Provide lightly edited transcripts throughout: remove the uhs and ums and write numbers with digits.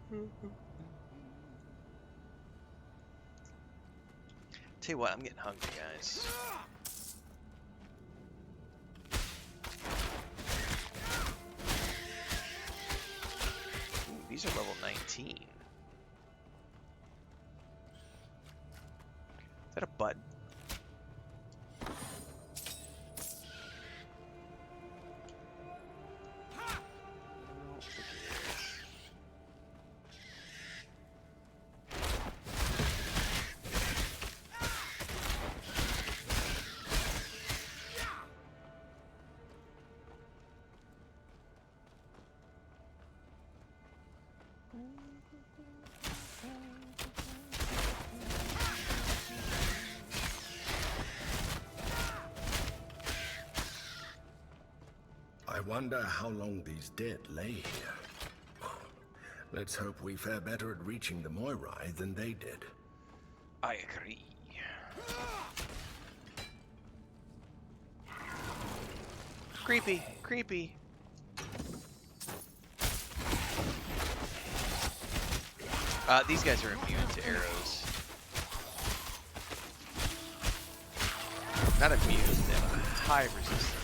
Tell you what, I'm getting hungry, guys. Ooh, these are level 19. Is that a button? I wonder how long these dead lay here. Let's hope we fare better at reaching the Moirai than they did. I agree. Creepy, creepy. These guys are immune to arrows. Not immune, they have a high resistance.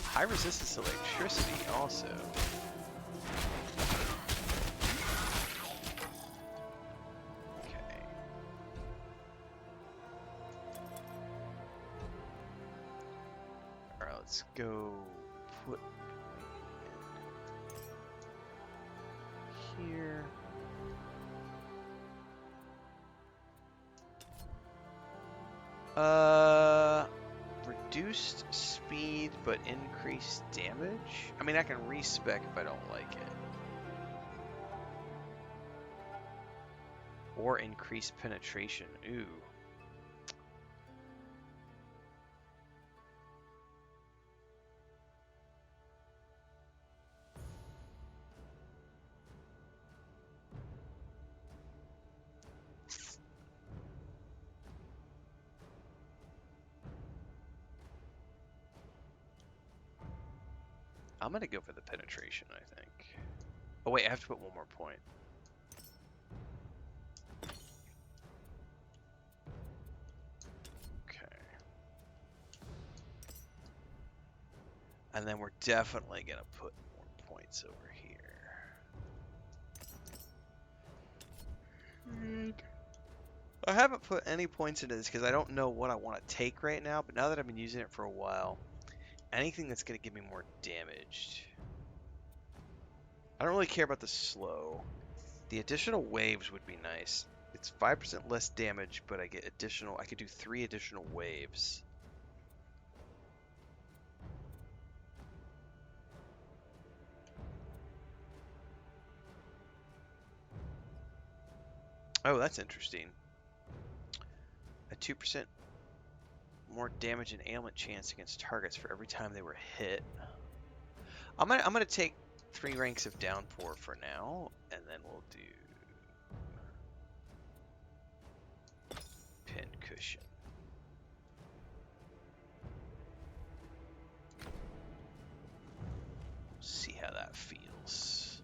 High resistance to electricity also. Okay. Alright, let's go put in here. Reduced speed but increased damage? I mean, I can respec if I don't like it. Or increased penetration. Ooh. I'm gonna go for the penetration, I think. Oh wait, I have to put one more point. Okay. And then we're definitely gonna put more points over here. I haven't put any points into this because I don't know what I want to take right now, but now that I've been using it for a while, anything that's going to give me more damage. I don't really care about the slow. The additional waves would be nice. It's 5% less damage, but I get additional. I could do 3 additional waves. Oh, that's interesting. A 2% more damage and ailment chance against targets for every time they were hit. I'm gonna take 3 ranks of downpour for now, and then we'll do pin cushion. See how that feels.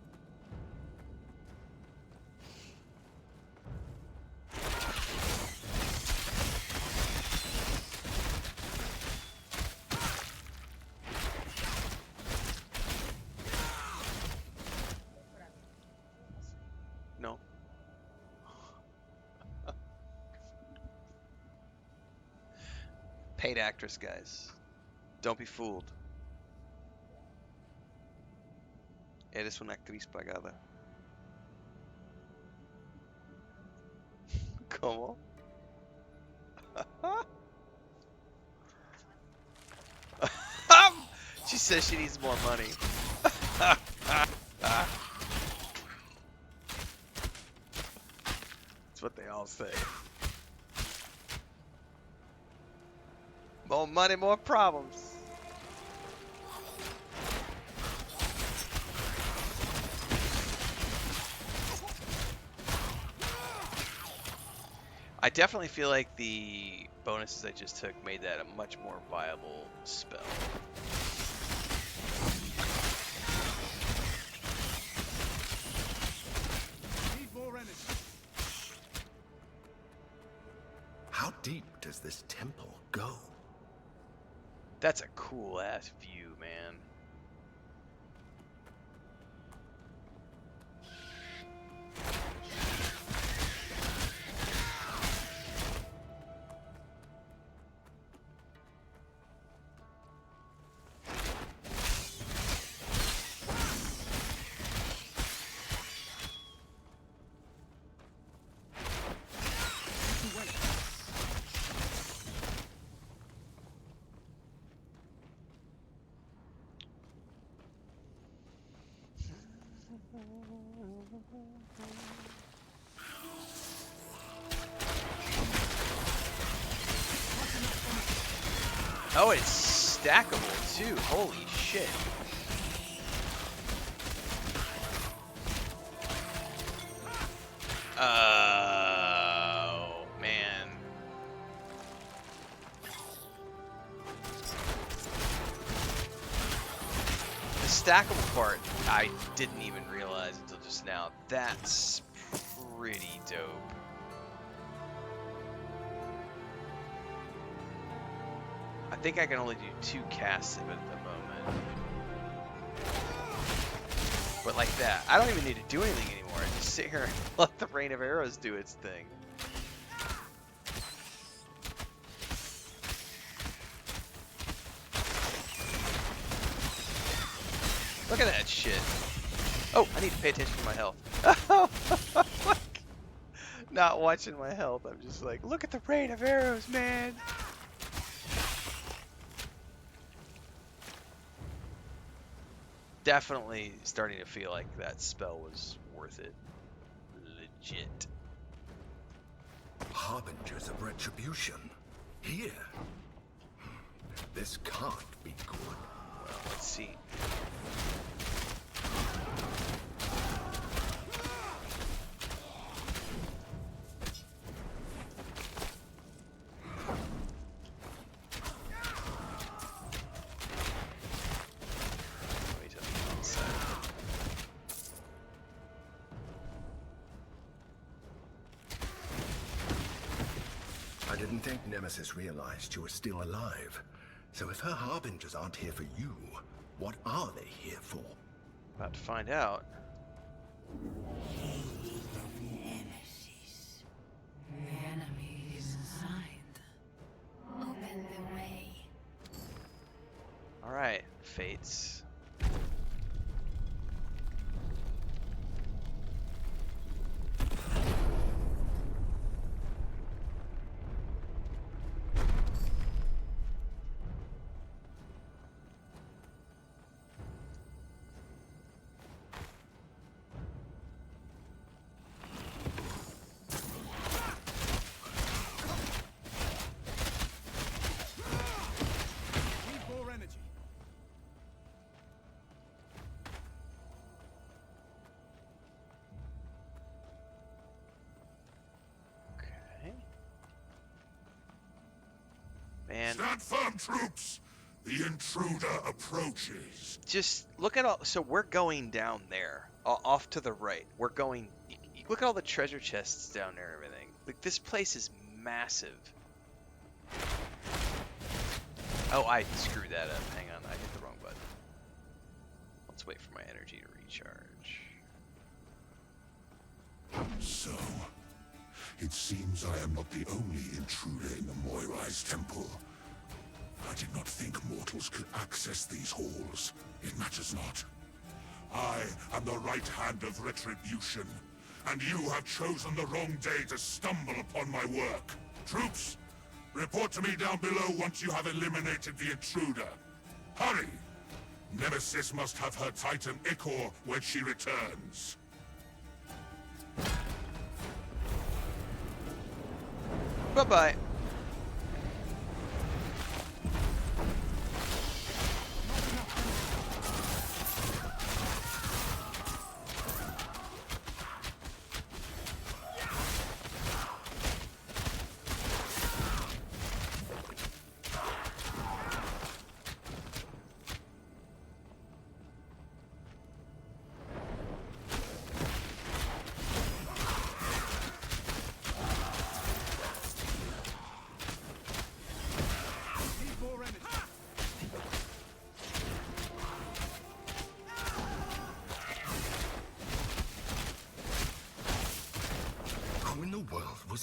No. Paid actress, guys. Don't be fooled. Eres una actriz pagada. ¿Cómo? She says she needs more money. That's what they all say. More money, more problems. I definitely feel like the bonuses I just took made that a much more viable spell. How deep does this temple go? That's a cool ass view, man. Oh, it's stackable too. Holy shit. Oh, man. The stackable part, I didn't even realize until just now. That's pretty dope. I think I can only do 2 casts of it at the moment. But like that, I don't even need to do anything anymore. I just sit here and let the rain of arrows do its thing. Look at that shit. Oh, I need to pay attention to my health. Like, not watching my health. I'm just like, look at the rain of arrows, man. Definitely starting to feel like that spell was worth it. Legit. Harbingers of retribution. Here. This can't be good. Well, let's see. I didn't think Nemesis realized you were still alive. So if her Harbingers aren't here for you, what are they here for? About to find out. Nemesis. The enemy is inside. Open the way. Alright, Fates. Man, Stand firm, troops! The intruder approaches. just look at all. So we're going down there, off to the right. We're going. Look at all the treasure chests down there and everything. Like, this place is massive. Oh, I screwed that up. Hang on, I hit the wrong button. Let's wait for my energy to recharge. So, it seems I am not the only intruder in the Moirai's temple. I did not think mortals could access these halls. It matters not. I am the right hand of retribution, and you have chosen the wrong day to stumble upon my work. Troops, report to me down below once you have eliminated the intruder. Hurry! Nemesis must have her Titan Ichor when she returns. Bye-bye.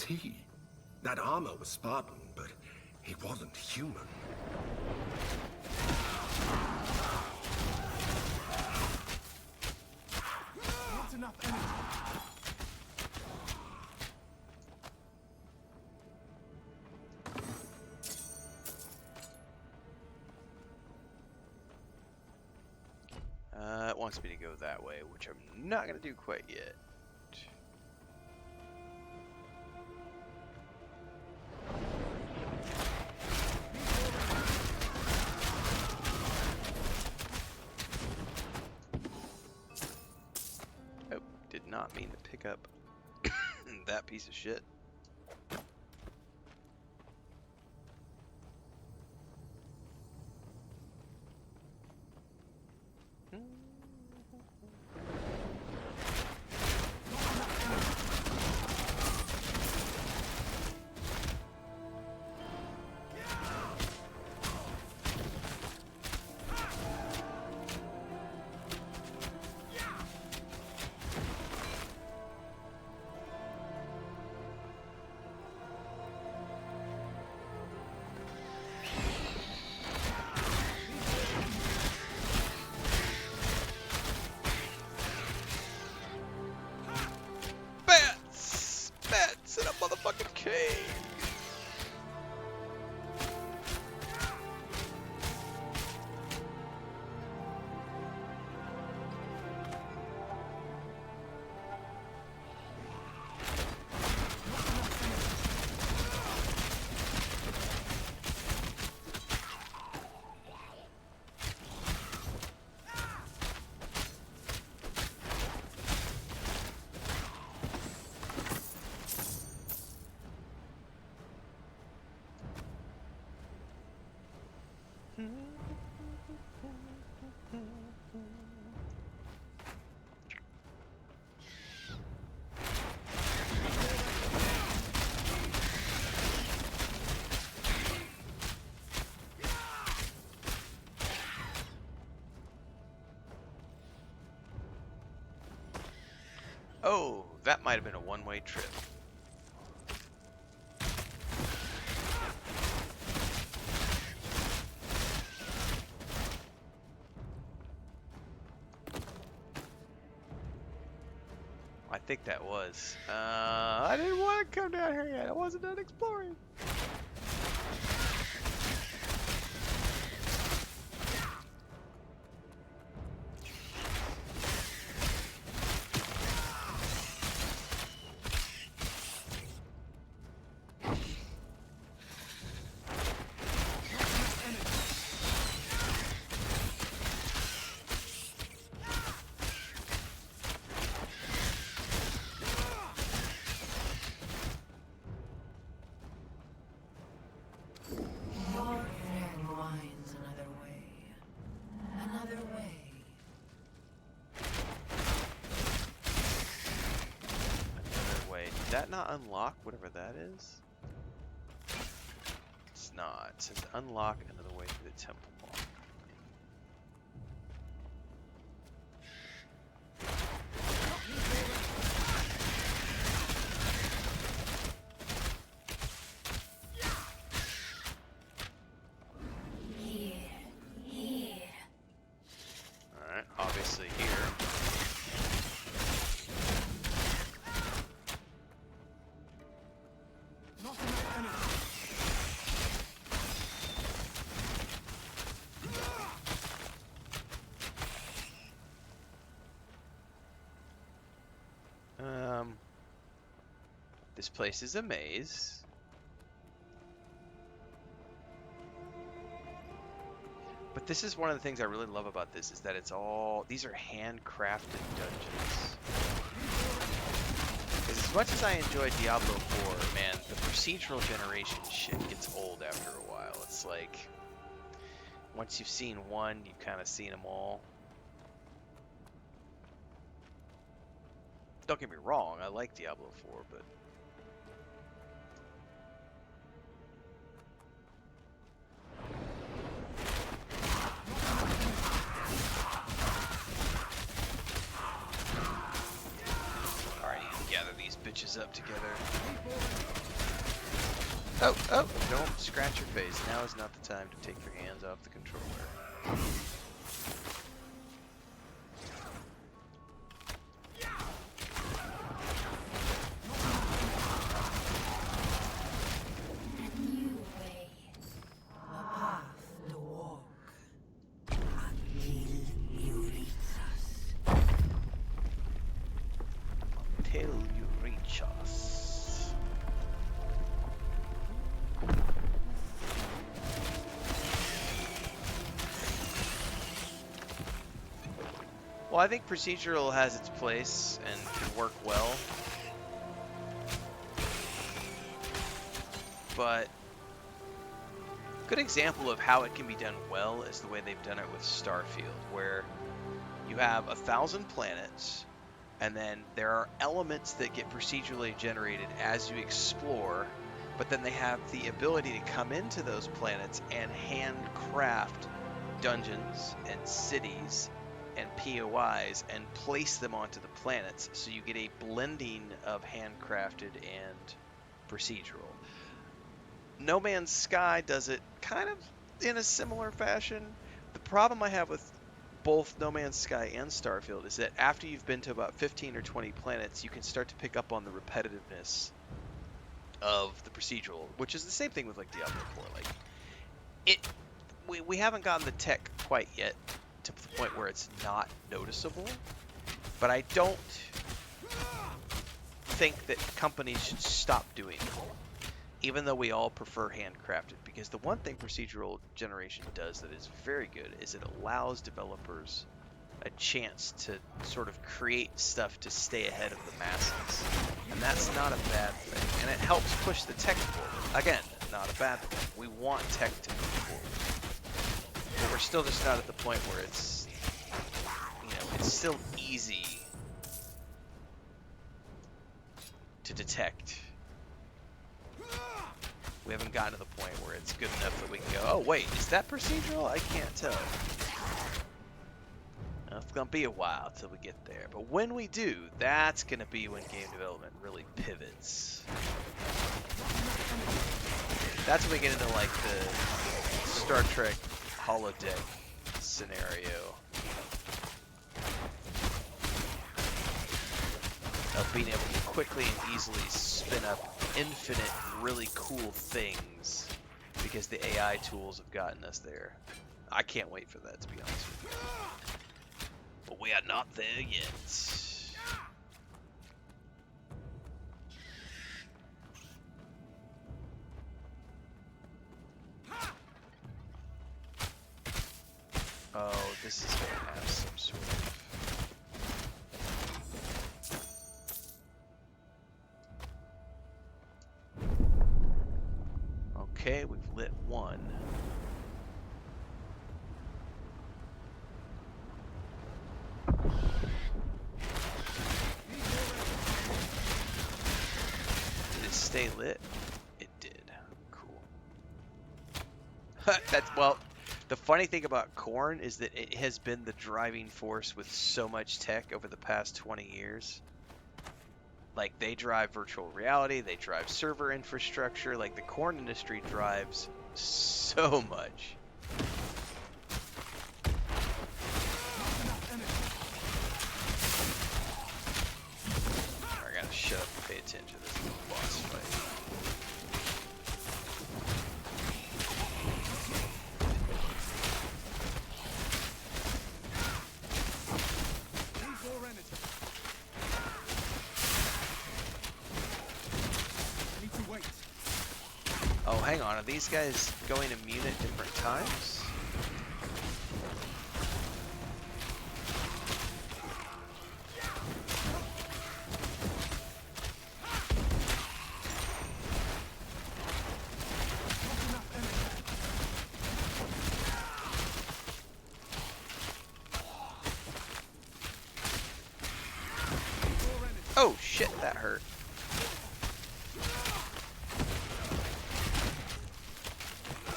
was he. That armor was Spartan, but he wasn't human. Not enough energy. It wants me to go that way, which I'm not gonna do quite yet. Oh, did not mean to pick up that piece of shit. Bats! Bats in a motherfucking cave! Oh, that might have been a one-way trip. I think that was. I didn't want to come down here yet. I wasn't done exploring. Your friend winds another way. Another way. Another way. Did that not unlock whatever that is? It's not. It says unlock another way through the temple wall. Here. Alright, obviously here. Not enough energy. This place is a maze. But this is one of the things I really love about this, is that it's all, these are handcrafted dungeons. Because as much as I enjoy Diablo 4, man, the procedural generation shit gets old after a while. It's like, once you've seen one, you've kind of seen them all. Don't get me wrong, I like Diablo 4, but... bitches up together. Oh, oh, don't scratch your face. Now is not the time to take your hands off the controller. A new way. A path to walk. Until you reach us. Till you reach us. Well, I think procedural has its place and can work well. But a good example of how it can be done well is the way they've done it with Starfield, where you have 1,000 planets, and then there are elements that get procedurally generated as you explore, but then they have the ability to come into those planets and handcraft dungeons and cities and POIs and place them onto the planets, so you get a blending of handcrafted and procedural. No Man's Sky does it kind of in a similar fashion. The problem I have with both No Man's Sky and Starfield is that after you've been to about 15 or 20 planets, you can start to pick up on the repetitiveness of the procedural, which is the same thing with like Diablo 4. Like we haven't gotten the tech quite yet to the point where it's not noticeable, but I don't think that companies should stop doing it, even though we all prefer handcrafted, because the one thing procedural generation does that is very good is it allows developers a chance to sort of create stuff to stay ahead of the masses, and that's not a bad thing, and it helps push the tech forward. Again, not a bad thing. We want tech to move forward, but we're still just not at the point where it's, you know, it's still easy to detect. We haven't gotten to the point where it's good enough that we can go, oh wait, is that procedural? I can't tell. Now, it's gonna be a while till we get there, but when we do, that's gonna be when game development really pivots. That's when we get into like the Star Trek holodeck scenario of being able to quickly and easily spin up infinite, really cool things because the AI tools have gotten us there. I can't wait for that, to be honest with you. But we are not there yet. Oh, this is gonna have some sort of... Okay, we've lit one. Did it stay lit? It did. Cool. That's, well, the funny thing about Korn is that it has been the driving force with so much tech over the past 20 years. Like, they drive virtual reality, they drive server infrastructure, like the Korn industry drives so much. I gotta shut up and pay attention to this little boss fight. Oh, hang on. Are these guys going immune at different times? Oh, shit, that hurt.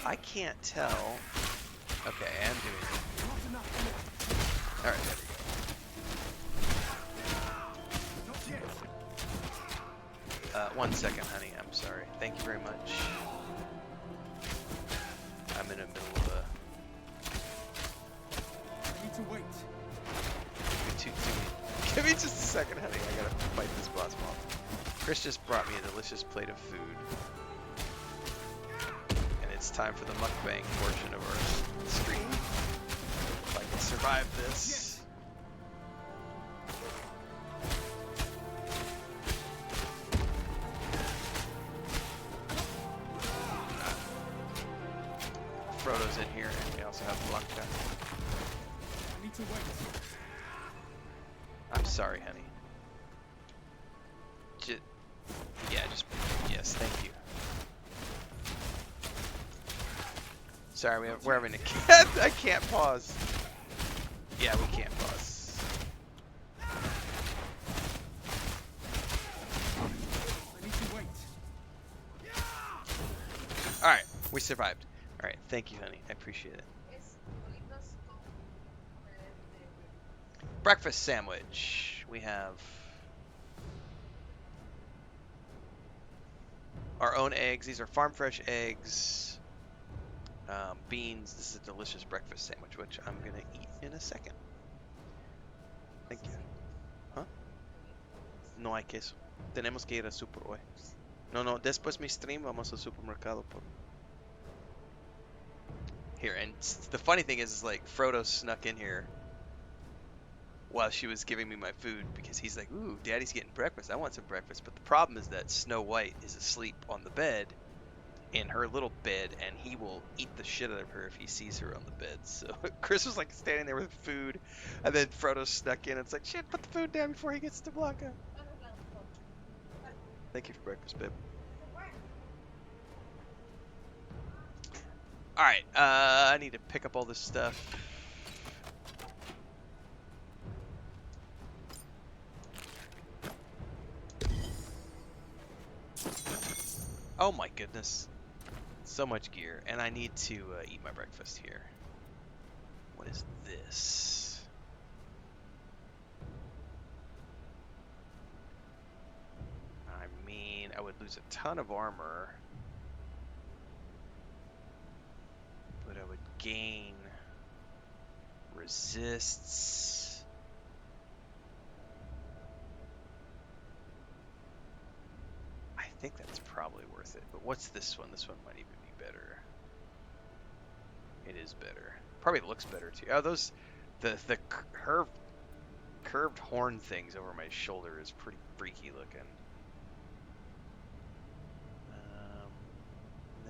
I can't tell. Okay, I am doing it. Alright, there we go. 1 second, honey. I'm sorry. Thank you very much. I'm in the middle of a... I need to wait. Give me just a second, honey. I gotta fight this boss mob. Chris just brought me a delicious plate of food. And it's time for the mukbang portion of our stream. If I can survive this. Frodo's in here, and we also have Blanca. I need to wait. I'm sorry, honey. Yes, thank you. Sorry, we're having a I can't pause. Yeah, we can't pause. I need to wait. Alright, we survived. Alright, thank you, honey. I appreciate it. Breakfast sandwich. We have our own eggs. These are farm fresh eggs. Beans. This is a delicious breakfast sandwich, which I'm going to eat in a second. Thank you. Huh? No hay queso. Tenemos que ir al super hoy. No, después mi stream vamos al supermercado. Here, and the funny thing is like, Frodo snuck in here while she was giving me my food because he's like, ooh, Daddy's getting breakfast. I want some breakfast. But the problem is that Snow White is asleep on the bed, in her little bed, and he will eat the shit out of her if he sees her on the bed. So Chris was like standing there with food, and then Frodo snuck in and it's like, shit, put the food down before he gets to Blanca. Thank you for breakfast, babe. Alright, I need to pick up all this stuff. Oh my goodness. So much gear. And I need to eat my breakfast here. What is this? I mean, I would lose a ton of armor. But I would gain resists. I think that's probably worth it. But what's this one? This one might even be better. It is better. Probably looks better too. Oh, those the curved horn things over my shoulder is pretty freaky looking.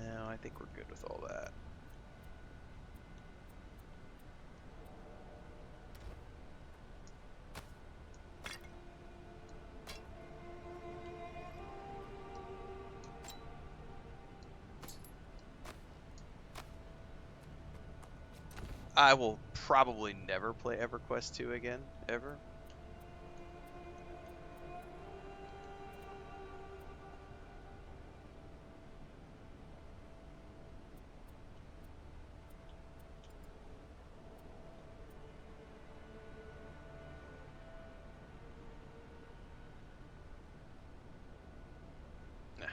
No, I think we're good with all that. I will probably never play EverQuest 2 again, ever. Nah.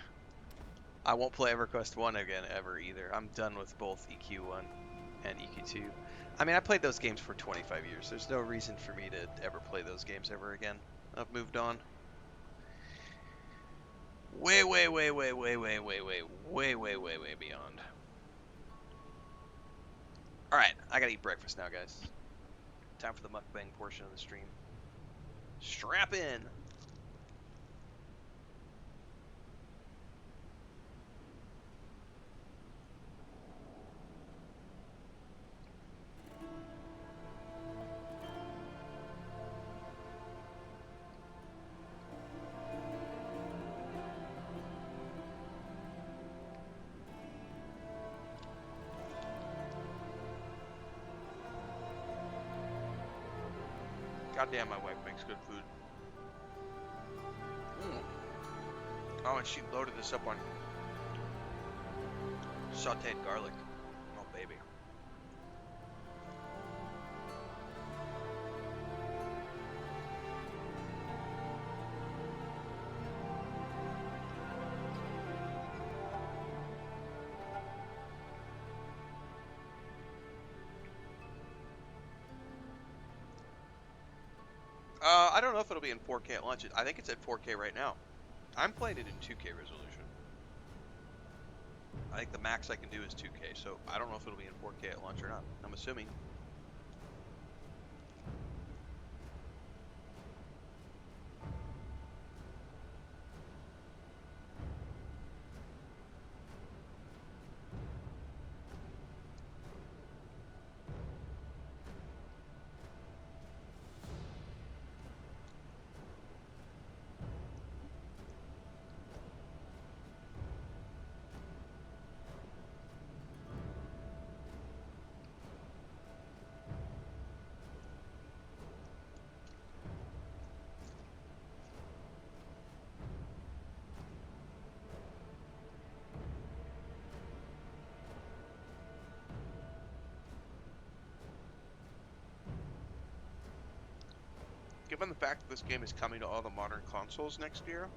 I won't play EverQuest 1 again, ever, either. I'm done with both EQ1 and EQ2. I mean, I played those games for 25 years. There's no reason for me to ever play those games ever again. I've moved on. Way beyond. Alright, I gotta eat breakfast now, guys. Time for the mukbang portion of the stream. Strap in! Goddamn, my wife makes good food. Oh, and she loaded this up on sauteed garlic. Oh, baby. I don't know if it'll be in 4K at launch. I think it's at 4K right now. I'm playing it in 2K resolution. I think the max I can do is 2K, so I don't know if it'll be in 4K at launch or not. I'm assuming. Given the fact that this game is coming to all the modern consoles next year,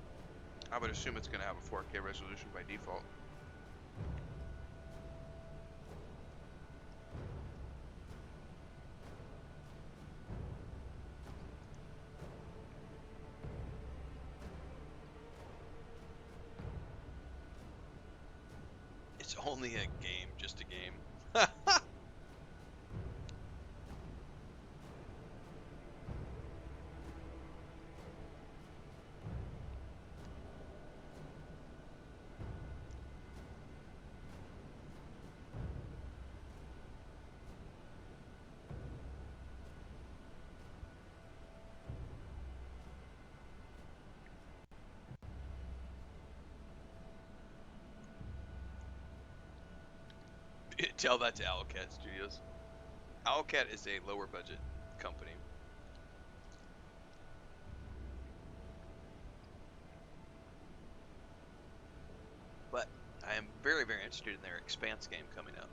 I would assume it's going to have a 4K resolution by default. It's only a game, just a game. Tell that to Owlcat Studios. Owlcat is a lower budget company. But I am very, very interested in their Expanse game coming out.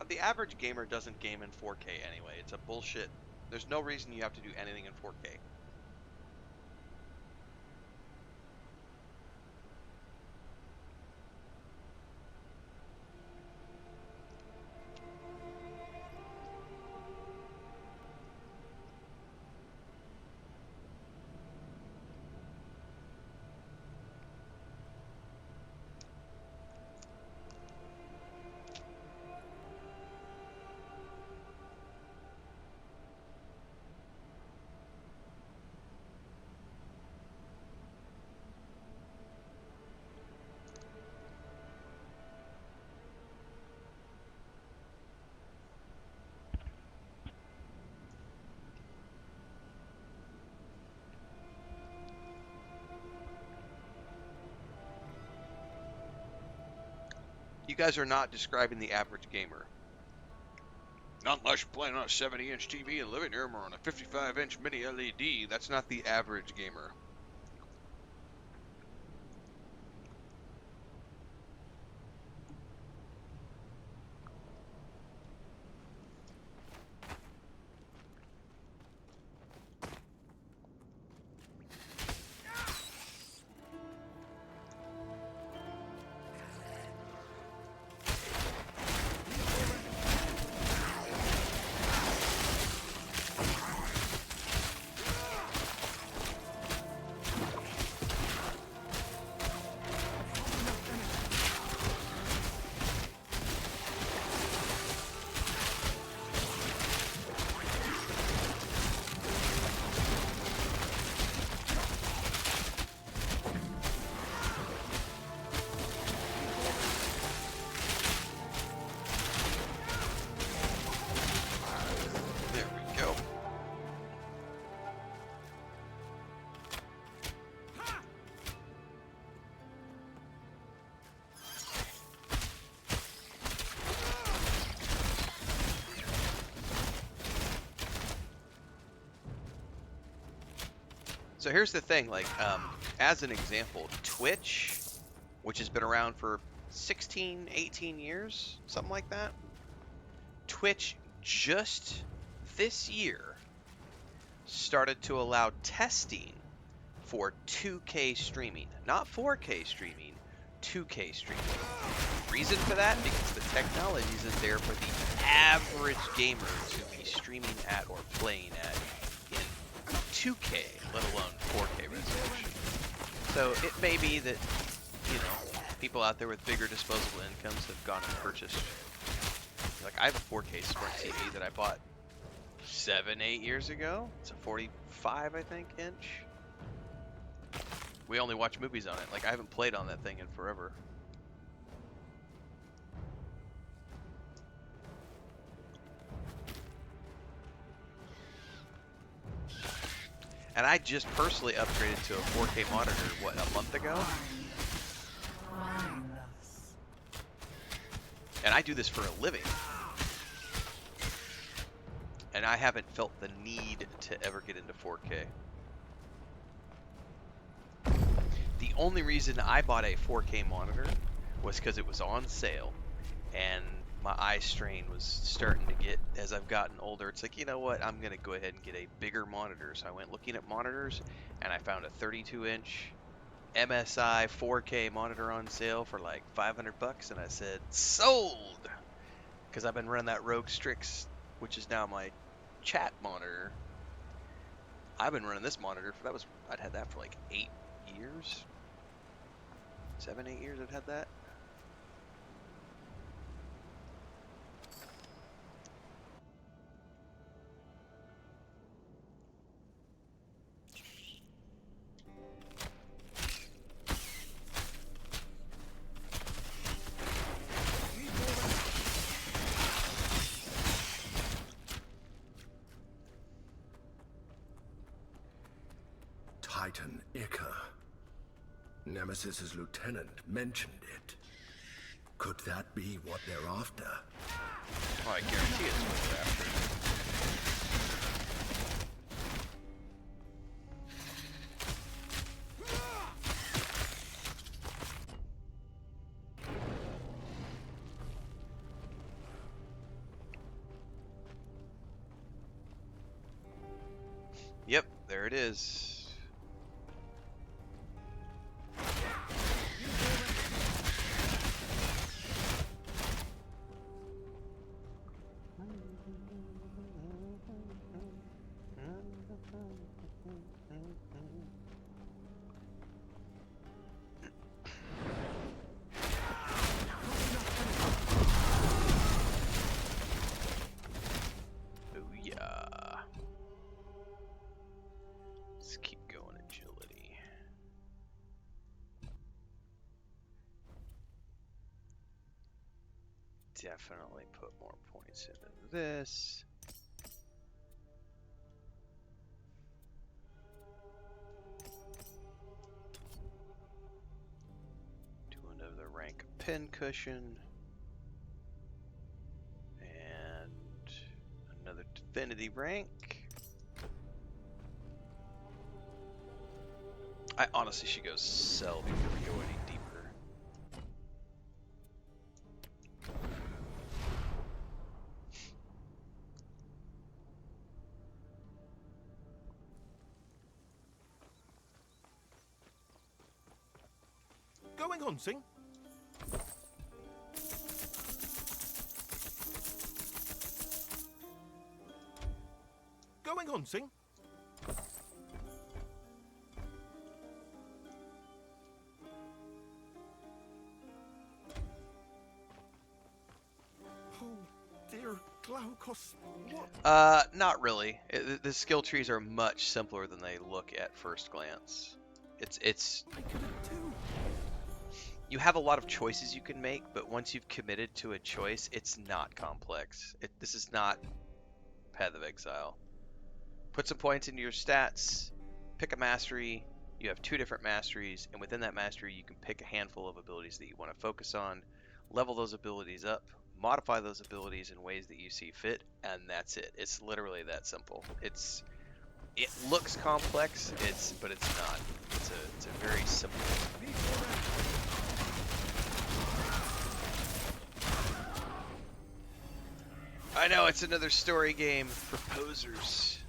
The average gamer doesn't game in 4K anyway. It's a bullshit. There's no reason you have to do anything in 4K. You guys are not describing the average gamer. Not unless you're playing on a 70-inch TV in the living room or on a 55-inch mini LED. That's not the average gamer. So here's the thing, like, as an example, Twitch, which has been around for 16, 18 years, something like that. Twitch just this year started to allow testing for 2K streaming, not 4K streaming, 2K streaming. Reason for that? Because the technology isn't there for the average gamer to be streaming at or playing at in 2K, let alone 4K resolution. So it may be that, you know, people out there with bigger disposable incomes have gone and purchased. Like, I have a 4K Sprint TV that I bought 7-8 years ago. It's a 45, I think, inch. We only watch movies on it. Like, I haven't played on that thing in forever. And I just personally upgraded to a 4K monitor, what, a month ago? And I do this for a living. And I haven't felt the need to ever get into 4K. The only reason I bought a 4K monitor was because it was on sale. And my eye strain was starting to get, as I've gotten older, it's like, you know what, I'm going to go ahead and get a bigger monitor. So I went looking at monitors, and I found a 32-inch MSI 4K monitor on sale for like $500, and I said, sold! Because I've been running that Rogue Strix, which is now my chat monitor. I've been running this monitor for, I'd had that for like 8 years. 7-8 years I've had that. Titan Ica. Nemesis's lieutenant mentioned it. Could that be what they're after? Oh, I guarantee it's what they're after. Yep, there it is. Definitely put more points into this. Do another rank pin cushion. And another divinity rank. I honestly should go sell before we go any deeper. Going hunting? Going hunting? Oh dear, Glaukos, what? Not really. The skill trees are much simpler than they look at first glance. It's I couldn't do. You have a lot of choices you can make, but once you've committed to a choice, it's not complex. This is not Path of Exile. Put some points into your stats, pick a mastery. You have 2 different masteries, and within that mastery, you can pick a handful of abilities that you want to focus on, level those abilities up, modify those abilities in ways that you see fit, and that's it. It's literally that simple. It looks complex, but it's not. It's a very simple. I know, it's another story game for posers.